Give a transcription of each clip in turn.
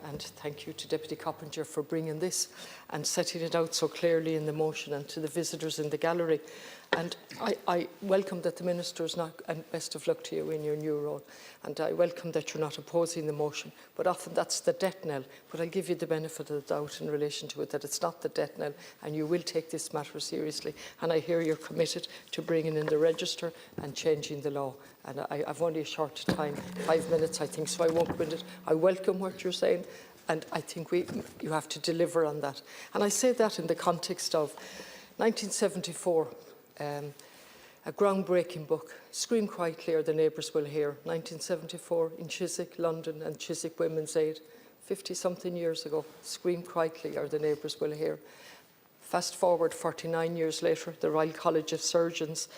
and thank you to Deputy Coppinger for bringing this and setting it out so clearly in the motion, and to the visitors in the gallery. And I welcome that the Minister is not, and best of luck to you in your new role. And I welcome that you're not opposing the motion, but often that's the death knell. But I'll give you the benefit of the doubt in relation to it, that it's not the death knell, and you will take this matter seriously. And I hear you're committed to bringing in the register and changing the law. And I've only a short time, 5 minutes, I think, so I won't win it. I welcome what you're saying, and I think you have to deliver on that. And I say that in the context of 1974, a groundbreaking book, Scream Quietly or the Neighbours Will Hear, 1974 in Chiswick, London, and Chiswick Women's Aid, 50-something years ago, Scream Quietly or the Neighbours Will Hear. Fast forward 49 years later, the Royal College of Surgeons,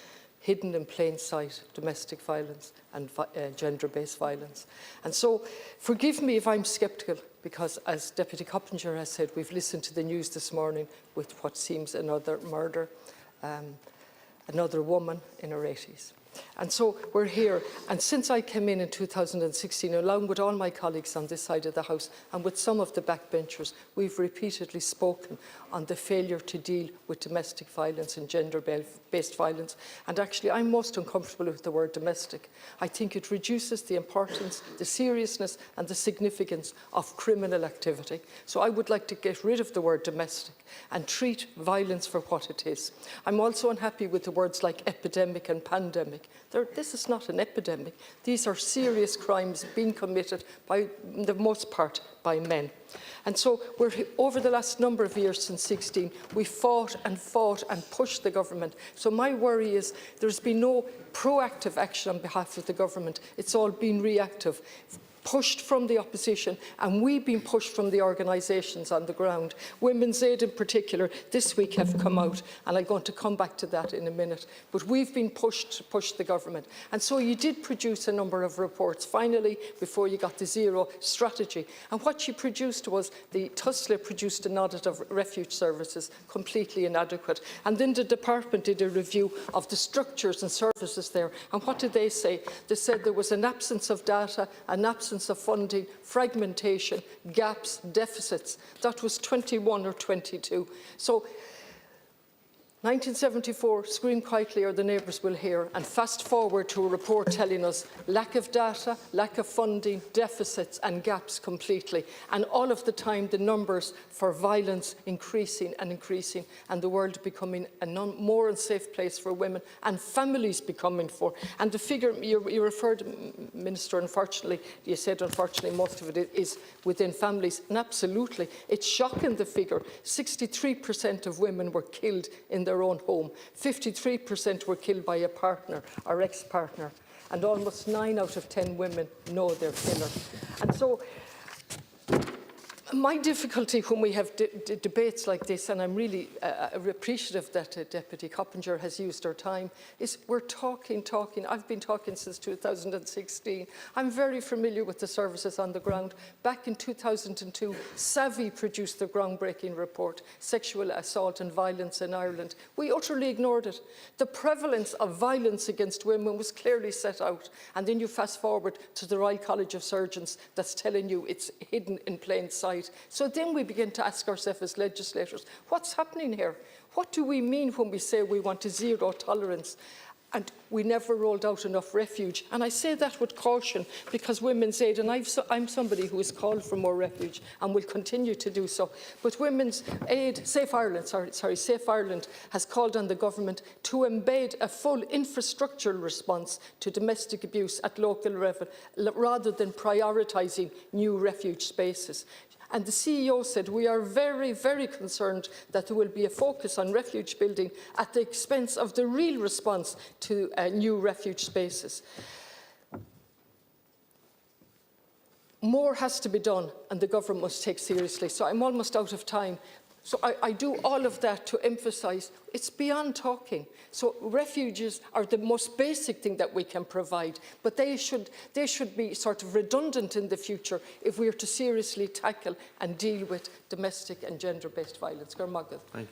hidden in plain sight, domestic violence and gender-based violence. And so, forgive me if I'm sceptical, because as Deputy Coppinger has said, we've listened to the news this morning with what seems another murder, another woman in her 80s. And so we're here, and since I came in 2016, along with all my colleagues on this side of the House and with some of the backbenchers, we've repeatedly spoken on the failure to deal with domestic violence and gender-based violence. And actually, I'm most uncomfortable with the word domestic. I think it reduces the importance, the seriousness and the significance of criminal activity. So I would like to get rid of the word domestic and treat violence for what it is. I'm also unhappy with the words like epidemic and pandemic. This is not an epidemic. These are serious crimes being committed, by the most part, by men. And so over the last number of years, since 16, we fought and pushed the government. So my worry is there's been no proactive action on behalf of the government. It's all been reactive, pushed from the opposition, and we've been pushed from the organisations on the ground. Women's Aid in particular this week have come out, and I'm going to come back to that in a minute. But we've been pushed to push the government. And so you did produce a number of reports, finally, before you got the zero strategy. And what you produced was, the TUSLA produced an audit of refuge services, completely inadequate. And then the department did a review of the structures and services there. And what did they say? They said there was an absence of data, an absence of funding, fragmentation, gaps, deficits. That was 21 or 22. So 1974, Scream Quietly or the Neighbours Will Hear, and fast forward to a report telling us lack of data, lack of funding, deficits and gaps completely. And all of the time the numbers for violence increasing and increasing, and the world becoming a more unsafe place for women and families becoming for. And the figure you referred, Minister, unfortunately, you said unfortunately most of it is within families, and absolutely, it's shocking, the figure. 63% of women were killed in their own home, 53% were killed by a partner or ex-partner, and almost 9 out of 10 women know their killer. And so my difficulty when we have debates like this, and I'm really appreciative that Deputy Coppinger has used her time, is we're talking. I've been talking since 2016. I'm very familiar with the services on the ground. Back in 2002, Savvy produced the groundbreaking report, Sexual Assault and Violence in Ireland. We utterly ignored it. The prevalence of violence against women was clearly set out. And then you fast forward to the Royal College of Surgeons that's telling you it's hidden in plain sight. So then we begin to ask ourselves as legislators, what's happening here? What do we mean when we say we want a zero tolerance? And we never rolled out enough refuge. And I say that with caution, because Women's Aid, and I'm somebody who has called for more refuge and will continue to do so. But Women's Aid, Safe Ireland has called on the government to embed a full infrastructural response to domestic abuse at local level, rather than prioritising new refuge spaces. And the CEO said, we are very, very concerned that there will be a focus on refuge building at the expense of the real response to new refuge spaces. More has to be done, and the government must take seriously. So I'm almost out of time. So I do all of that to emphasise it's beyond talking. So refuges are the most basic thing that we can provide, but they should be sort of redundant in the future if we are to seriously tackle and deal with domestic and gender-based violence. Thank you.